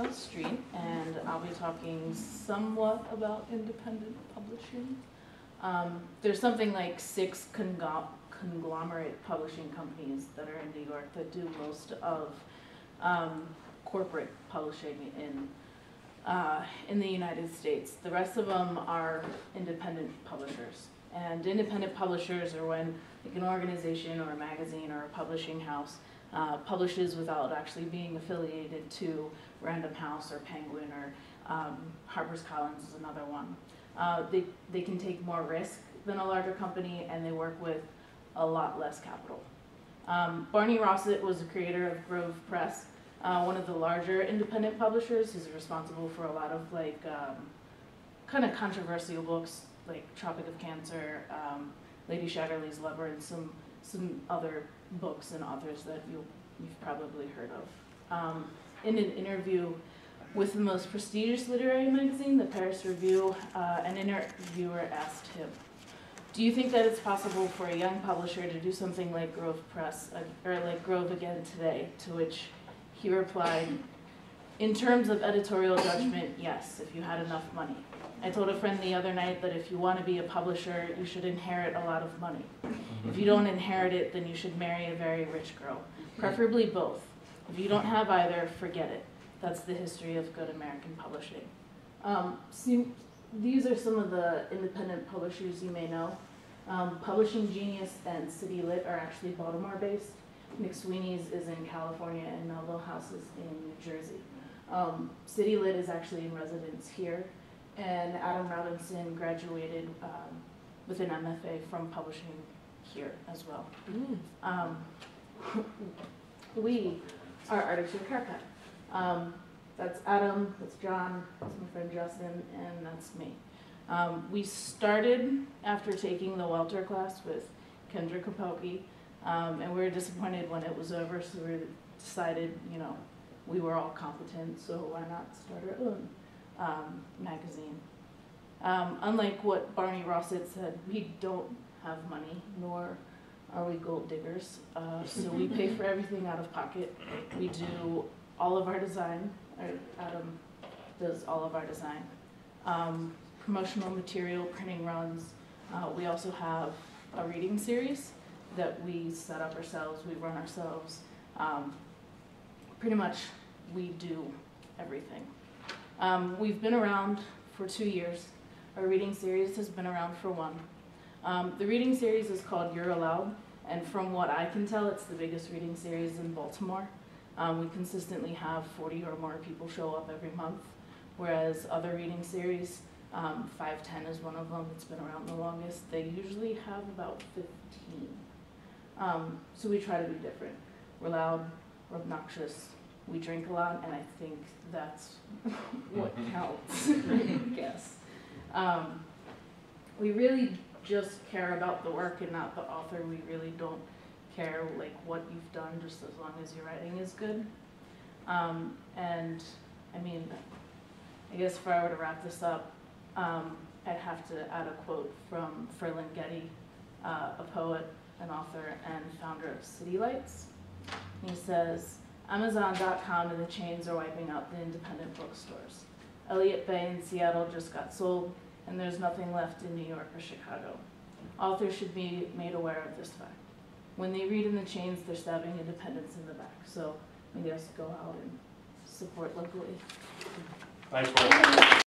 South Street, and I'll be talking somewhat about independent publishing. There's something like 6 conglomerate publishing companies that are in New York that do most of corporate publishing in the United States. The rest of them are independent publishers. And independent publishers are when like an organization or a magazine or a publishing house publishes without actually being affiliated to Random House or Penguin or HarperCollins is another one. They can take more risk than a larger company, and they work with a lot less capital. Barney Rossett was the creator of Grove Press, one of the larger independent publishers. He's responsible for a lot of like kind of controversial books like Tropic of Cancer, Lady Chatterley's Lover, and some other books and authors that you've probably heard of. In an interview with the most prestigious literary magazine, the Paris Review, an interviewer asked him, "Do you think that it's possible for a young publisher to do something like Grove Press, or like Grove again today?" To which he replied, "In terms of editorial judgment, yes, if you had enough money. I told a friend the other night that if you want to be a publisher, you should inherit a lot of money. If you don't inherit it, then you should marry a very rich girl, preferably both. If you don't have either, forget it. That's the history of good American publishing." So these are some of the independent publishers you may know. Publishing Genius and City Lit are actually Baltimore-based. McSweeney's is in California, and Melville House is in New Jersey. City Lit is actually in residence here, and Adam Robinson graduated with an MFA from publishing here as well. We are Artichoke Haircut. That's Adam, that's John, that's my friend Justin, and that's me. We started after taking the Welter class with Kendra Kapelke, and we were disappointed when it was over, so we decided, you know, we were all competent, so why not start our own magazine. Unlike what Barney Rossett said, we don't have money, nor are we gold diggers, so we pay for everything out of pocket. We do all of our design, or Adam does all of our design. Promotional material, printing runs. We also have a reading series that we set up ourselves, we run ourselves. Pretty much we do everything. We've been around for 2 years. Our reading series has been around for 1. The reading series is called You're Allowed, and from what I can tell, it's the biggest reading series in Baltimore. We consistently have 40 or more people show up every month, whereas other reading series, 510 is one of them, it's been around the longest. They usually have about 15. So we try to be different. We're loud, we're obnoxious, we drink a lot, and I think that's what counts, I guess. We really just care about the work and not the author. We really don't care like what you've done, just as long as your writing is good. And I mean, I guess if I were to wrap this up, I'd have to add a quote from Ferlinghetti, a poet, an author, and founder of City Lights. He says, "Amazon.com and the chains are wiping out the independent bookstores. Elliott Bay in Seattle just got sold, and there's nothing left in New York or Chicago. Authors should be made aware of this fact. When they read in the chains, they're stabbing independence in the back." So I guess go out and support locally. Nice work.